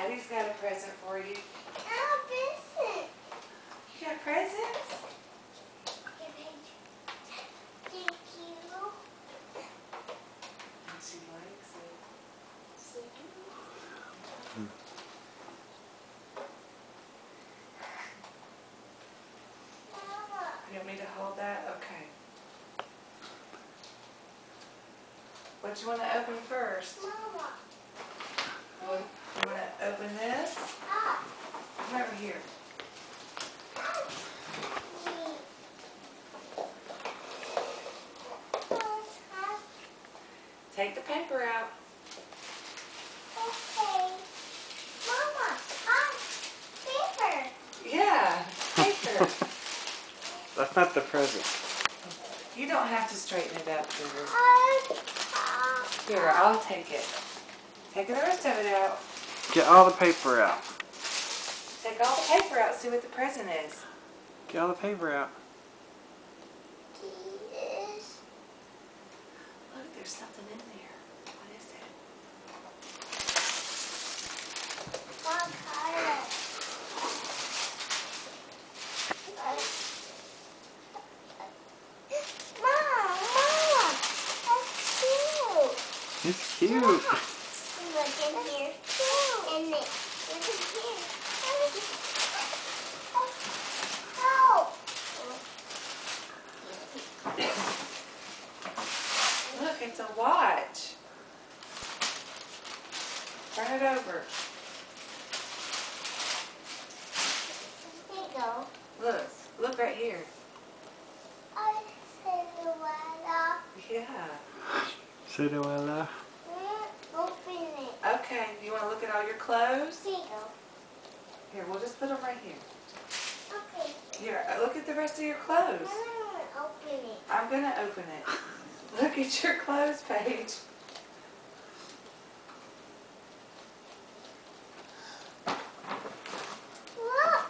Addie's got a present for you. Oh, present. You got presents? Thank you. And she likes it. Mama. You want me to hold that? Okay. What do you want to open first? Mama. You want to open this? Ah. Come over here. Take the paper out. Okay. Mama, paper. Yeah, paper. That's not the present. You don't have to straighten it up, Sugar. Here, I'll take it. Take the rest of it out. Get all the paper out. Take all the paper out, see what the present is. Get all the paper out. Look, there's something in there. What is it? Mama, that's cute. It's cute. Look in here. And look in here. Oh. Look, it's a watch. Turn it over. There you go. Look right here. I said the weather. Yeah. Cinderella. Open it. Okay, you want to look at all your clothes? There you go. Here, we'll just put them right here. Okay. Here, look at the rest of your clothes. Open it. I'm going to open it. Look at your clothes page. Look.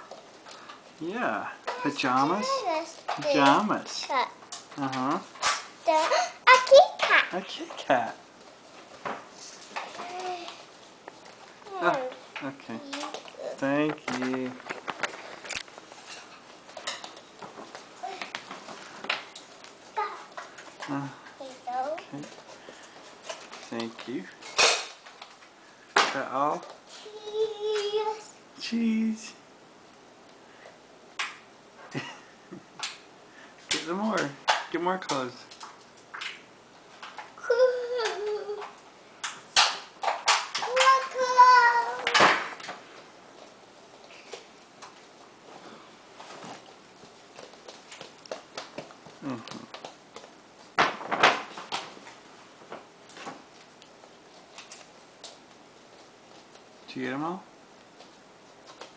Yeah. Pajamas. Pajamas. Pajamas. Cat. Uh-huh. A Kit Kat. A Kit Kat. Ah, okay. Thank you. There you go. Okay. Thank you. Is that all? Cheese. Cheese. Get some more. Get more clothes. Mm-hmm. Did you get them all?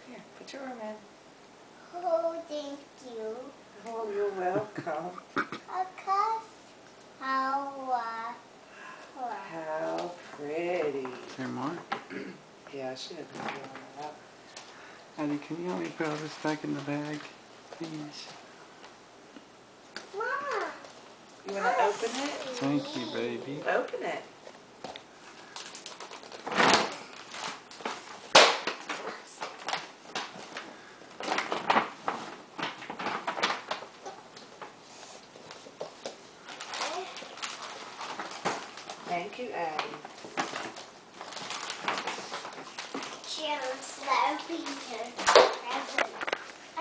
Here, put your arm in. Oh, thank you. Oh, you're welcome. Because how How pretty. Is there more? Yeah, I should have put you on that. Addie, can you help me put all this back in the bag, please? Mama. You want to open it? Thank you, baby. Open it. Thank you, Addie. Cheers, Peter. I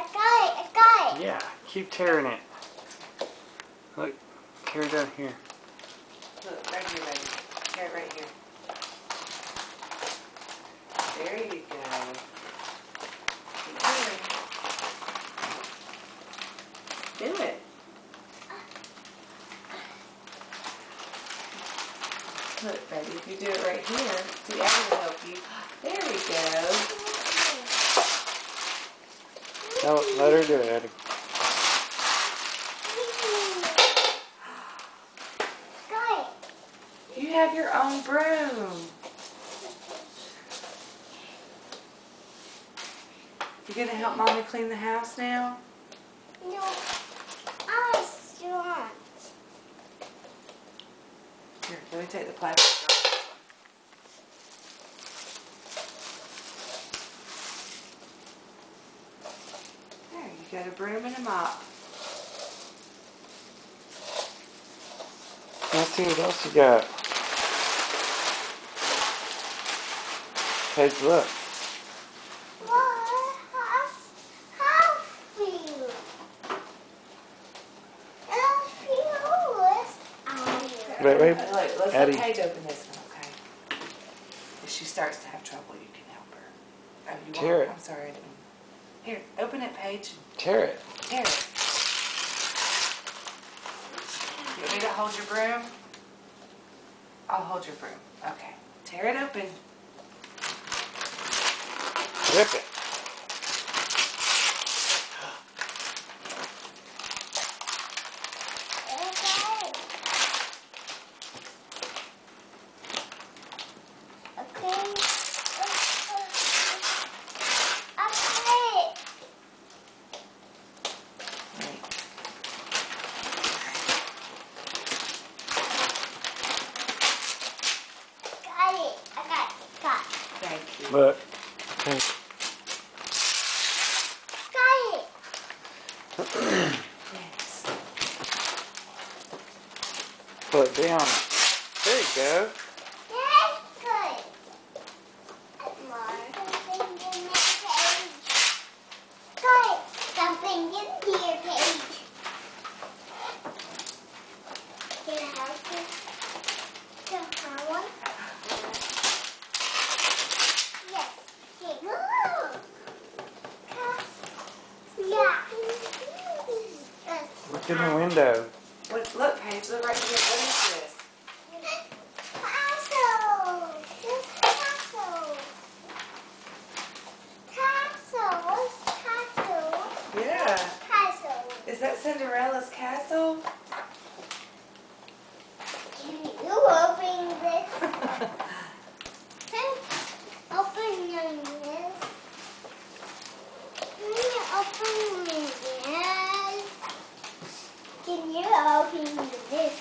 got it. Yeah, keep tearing it. Look, tear it down here. Look, right here, baby. Tear it right here. There you go. Keep tearing. Do it. Look, baby, if you do it right here, see, Addie will help you. There we go. No, let her do it, Addie. Got it. You have your own broom. You gonna help Mommy clean the house now? No, I want. Here, let me take the plastic off. You got a broom and a mop. Let's see what else you got. Paige, look. Wait, Look, let's Addie. let Paige open this one, okay? If she starts to have trouble, you can help her. Oh, you Tear won't? it. I'm sorry, I didn't. Here, open it, Paige. Tear it. Tear it. You want me to hold your broom? I'll hold your broom. Okay. Tear it open. Rip it. Thank you. Look. Okay. Yes. Pull it down. There you go. Something in here, Paige. Can I help you? Can I have one? Yes. Okay. Yeah. Look in the window. Look, Paige, look right here. What is this? Castle. This castle. Castle. What's castle? Yeah. Castle. Is that Cinderella's castle? Can you open this? Open this. Can you open this? Can you open this?